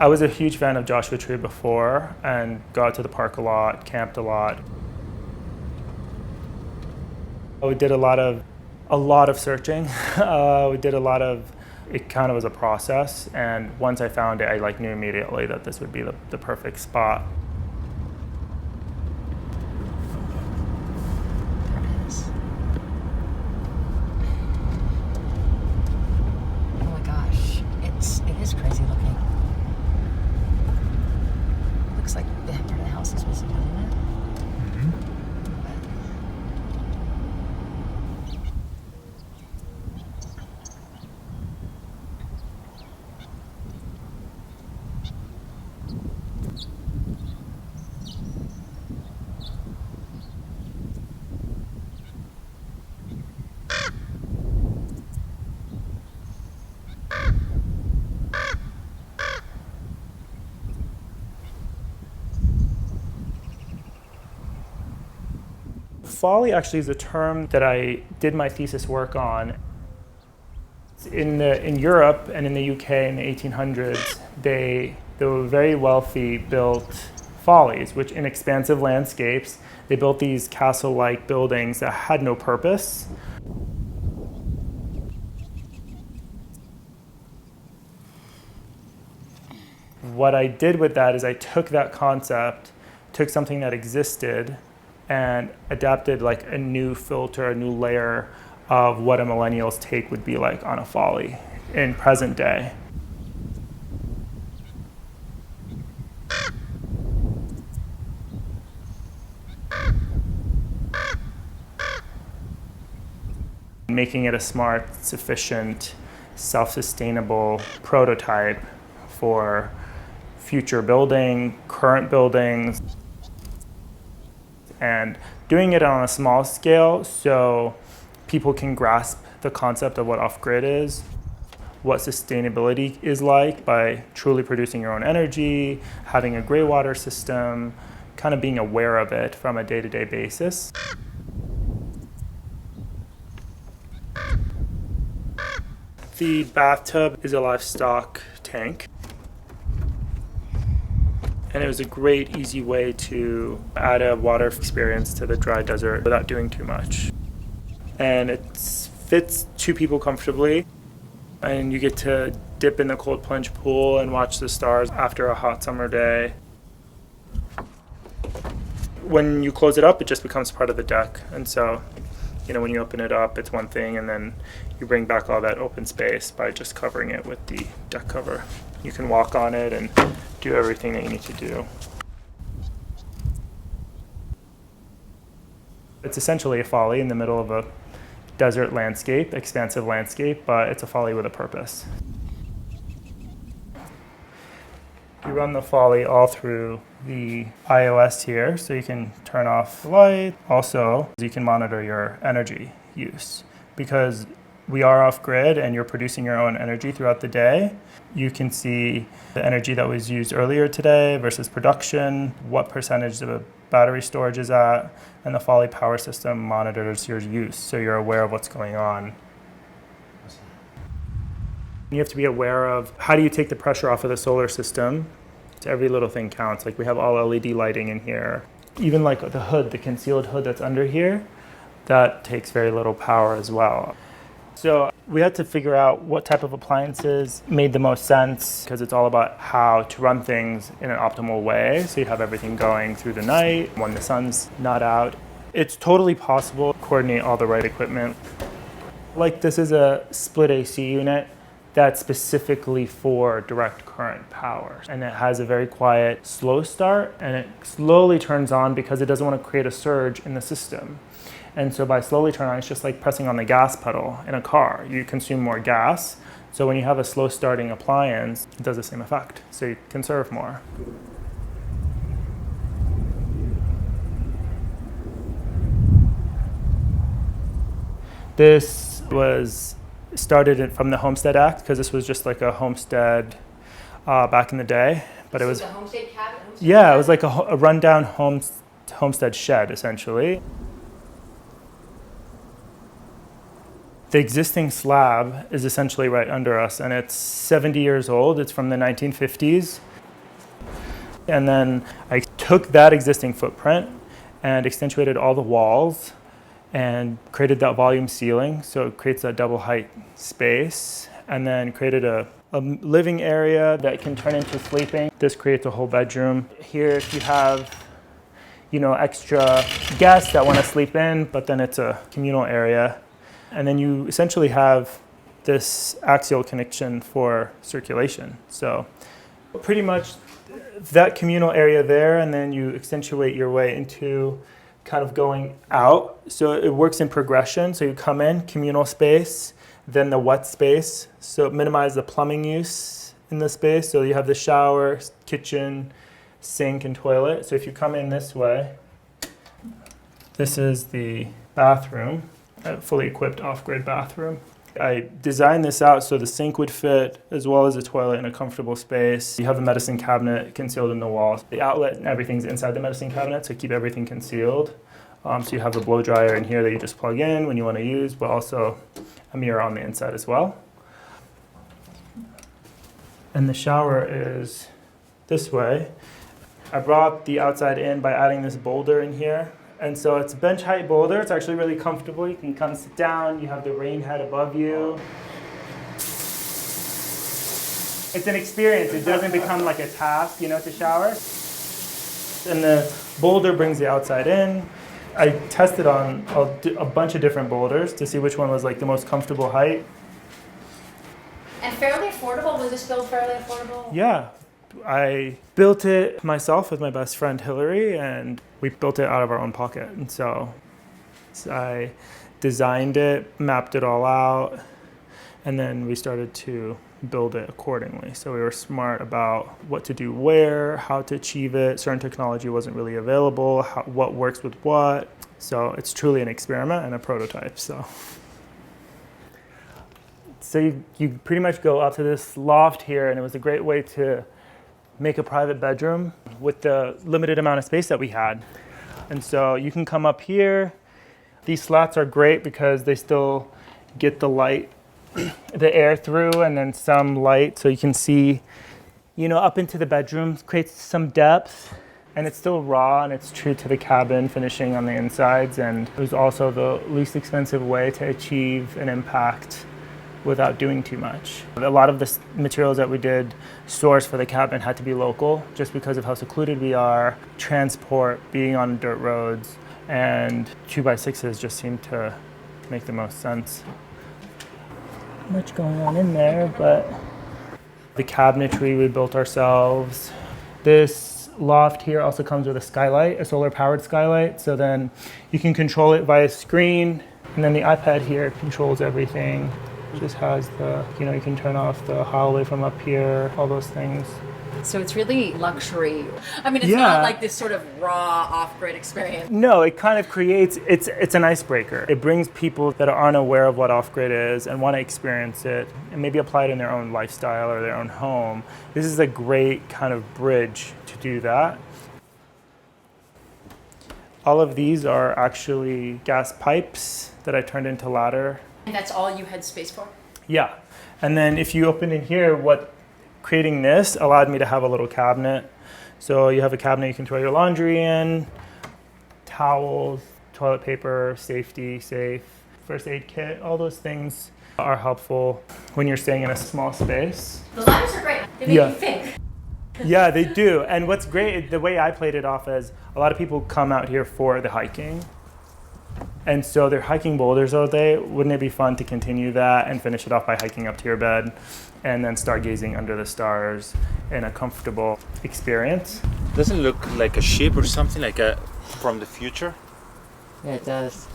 I was a huge fan of Joshua Tree before and got to the park a lot, camped a lot. We did a lot of searching. We did a lot of, it kind of was a process, and once I found it, I knew immediately that this would be the perfect spot. There it is. Oh my gosh, it is crazy looking. Looks like where the house is visible, doesn't it? Folly actually is a term that I did my thesis work on. In Europe and in the UK in the 1800s, the very wealthy built follies, which in expansive landscapes, they built these castle-like buildings that had no purpose. What I did with that is I took that concept, took something that existed, and adapted a new filter, a new layer of what a millennial's take would be like on a folly in present day. Making it a smart, sufficient, self-sustainable prototype for future building, current buildings, and doing it on a small scale so people can grasp the concept of what off-grid is, what sustainability is like by truly producing your own energy, having a gray water system, kind of being aware of it from a day-to-day basis. The bathtub is a livestock tank. And it was a great, easy way to add a water experience to the dry desert without doing too much. And it fits two people comfortably. And you get to dip in the cold plunge pool and watch the stars after a hot summer day. When you close it up, it just becomes part of the deck. And so, when you open it up, it's one thing, and then you bring back all that open space by just covering it with the deck cover. You can walk on it and do everything that you need to do. It's essentially a folly in the middle of a desert landscape, expansive landscape, but it's a folly with a purpose. You run the folly all through the iOS here, so you can turn off the light. Also, you can monitor your energy use. Because we are off-grid and you're producing your own energy throughout the day, you can see the energy that was used earlier today versus production, what percentage of battery storage is at, and the Folly power system monitors your use, so you're aware of what's going on. You have to be aware of how do you take the pressure off of the solar system. Every little thing counts. We have all LED lighting in here. Even the hood, the concealed hood that's under here, that takes very little power as well. So we had to figure out what type of appliances made the most sense, because it's all about how to run things in an optimal way. So you have everything going through the night when the sun's not out. It's totally possible to coordinate all the right equipment. This is a split AC unit that's specifically for direct current power. And it has a very quiet, slow start, and it slowly turns on because it doesn't want to create a surge in the system. And so by slowly turning on, it's just like pressing on the gas pedal in a car. You consume more gas. So when you have a slow starting appliance, it does the same effect. So you conserve more. This was started from the Homestead Act, because this was just like a homestead back in the day. But it was a homestead cabin? Yeah, it was like a rundown homestead shed, essentially. The existing slab is essentially right under us, and it's 70 years old. It's from the 1950s. And then I took that existing footprint and accentuated all the walls and created that volume ceiling, so it creates that double height space, and then created a living area that can turn into sleeping. This creates a whole bedroom. Here, if you have, extra guests that want to sleep in, but then it's a communal area. And then you essentially have this axial connection for circulation. So pretty much that communal area there, and then you accentuate your way into kind of going out. So it works in progression. So you come in, communal space, then the wet space. So minimize the plumbing use in the space. So you have the shower, kitchen, sink, and toilet. So if you come in this way, this is the bathroom, a fully equipped off-grid bathroom. I designed this out so the sink would fit as well as the toilet in a comfortable space. You have a medicine cabinet concealed in the wall. The outlet and everything's inside the medicine cabinet, so keep everything concealed. So you have a blow dryer in here that you just plug in when you want to use, but also a mirror on the inside as well. And the shower is this way. I brought the outside in by adding this boulder in here. And so it's a bench height boulder. It's actually really comfortable. You can come sit down. You have the rain head above you. It's an experience. It doesn't become like a task, to shower. And the boulder brings the outside in. I tested on a bunch of different boulders to see which one was like the most comfortable height. And fairly affordable? Was this build fairly affordable? Yeah. I built it myself with my best friend Hillary, and we built it out of our own pocket. And so I designed it, mapped it all out, and then we started to build it accordingly. So we were smart about what to do where, how to achieve it. Certain technology wasn't really available, what works with what. So it's truly an experiment and a prototype. So you pretty much go up to this loft here, and it was a great way to make a private bedroom with the limited amount of space that we had. And so you can come up here. These slats are great because they still get the light, the air through, and then some light, so you can see, up into the bedroom, creates some depth, and it's still raw, and it's true to the cabin finishing on the insides. And it was also the least expensive way to achieve an impact without doing too much. A lot of the materials that we did source for the cabin had to be local, just because of how secluded we are, transport, being on dirt roads, and 2x6s just seemed to make the most sense. Not much going on in there, but the cabinetry we built ourselves. This loft here also comes with a skylight, a solar powered skylight, so then you can control it via screen, and then the iPad here controls everything. Just has the, you can turn off the hallway from up here, all those things. So it's really luxury. I mean, it's not like this sort of raw off-grid experience. No, it kind of creates, it's an icebreaker. It brings people that aren't aware of what off-grid is and want to experience it and maybe apply it in their own lifestyle or their own home. This is a great kind of bridge to do that. All of these are actually gas pipes that I turned into ladder. And that's all you had space for? Yeah. And then if you open in here, creating this allowed me to have a little cabinet. So you have a cabinet you can throw your laundry in, towels, toilet paper, safety, safe, first aid kit, all those things are helpful when you're staying in a small space. The ladders are great. They make you think. Yeah, they do. And what's great, the way I played it off is a lot of people come out here for the hiking. And so they're hiking boulders all day. Wouldn't it be fun to continue that and finish it off by hiking up to your bed and then stargazing under the stars in a comfortable experience? Doesn't it look like a ship or something from the future? Yeah, it does.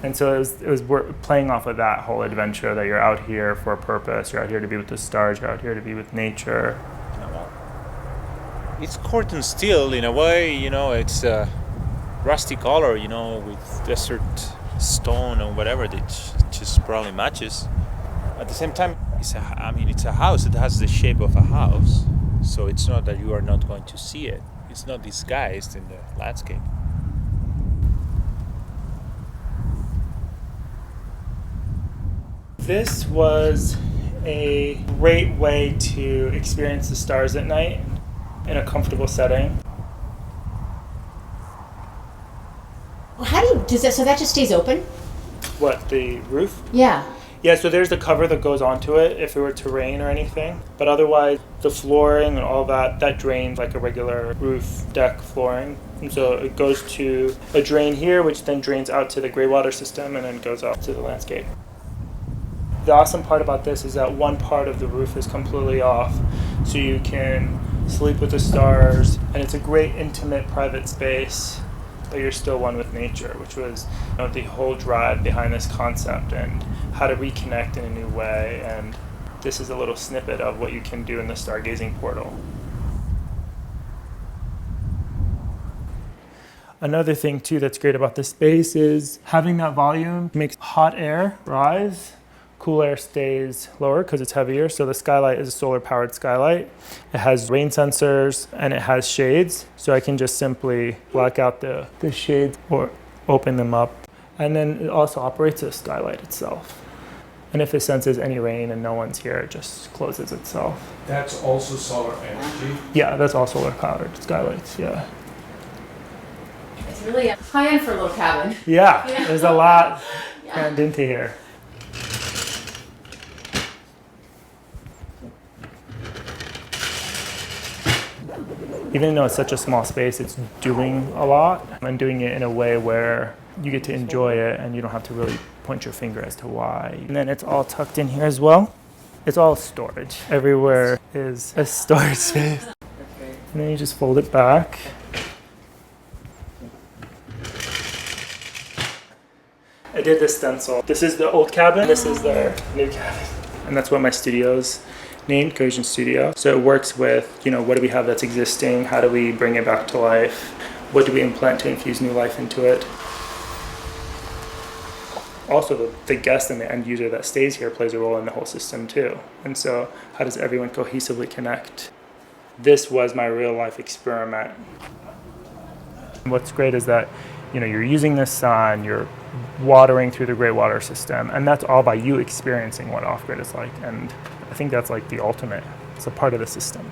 And so we're playing off of that whole adventure that you're out here for a purpose. You're out here to be with the stars. You're out here to be with nature. It's curtain steel in a way, it's a rusty color, with desert stone or whatever that just probably matches. At the same time, it's a house. It has the shape of a house, so it's not that you are not going to see it. It's not disguised in the landscape. This was a great way to experience the stars at night in a comfortable setting. Well, how do you, does that, so that just stays open? What, the roof? Yeah. Yeah, so there's the cover that goes onto it if it were to rain or anything. But otherwise, the flooring and all that drains like a regular roof deck flooring. And so it goes to a drain here, which then drains out to the gray water system and then goes out to the landscape. The awesome part about this is that one part of the roof is completely off, so you can sleep with the stars, and it's a great intimate private space, but you're still one with nature, which was the whole drive behind this concept and how to reconnect in a new way. And this is a little snippet of what you can do in the stargazing portal. Another thing too that's great about this space is having that volume makes hot air rise, cool air stays lower because it's heavier. So the skylight is a solar powered skylight. It has rain sensors and it has shades. So I can just simply black out the shades or open them up. And then it also operates as a skylight itself. And if it senses any rain and no one's here, it just closes itself. That's also solar energy? Yeah, that's all solar powered skylights, yeah. It's really high end for a little cabin. Yeah, there's a lot crammed into here. Even though it's such a small space, it's doing a lot and doing it in a way where you get to enjoy it and you don't have to really point your finger as to why. And then it's all tucked in here as well. It's all storage. Everywhere is a storage space. And then you just fold it back. I did this stencil. This is the old cabin. This is their new cabin. And that's what my studio's named, Cohesion Studio. So it works with, what do we have that's existing? How do we bring it back to life? What do we implant to infuse new life into it? Also, the guest and the end user that stays here plays a role in the whole system too. And so how does everyone cohesively connect? This was my real life experiment. What's great is that, you're using the sun, you're watering through the gray water system, and that's all by you experiencing what off-grid is like. And I think that's like the ultimate. It's a part of the system.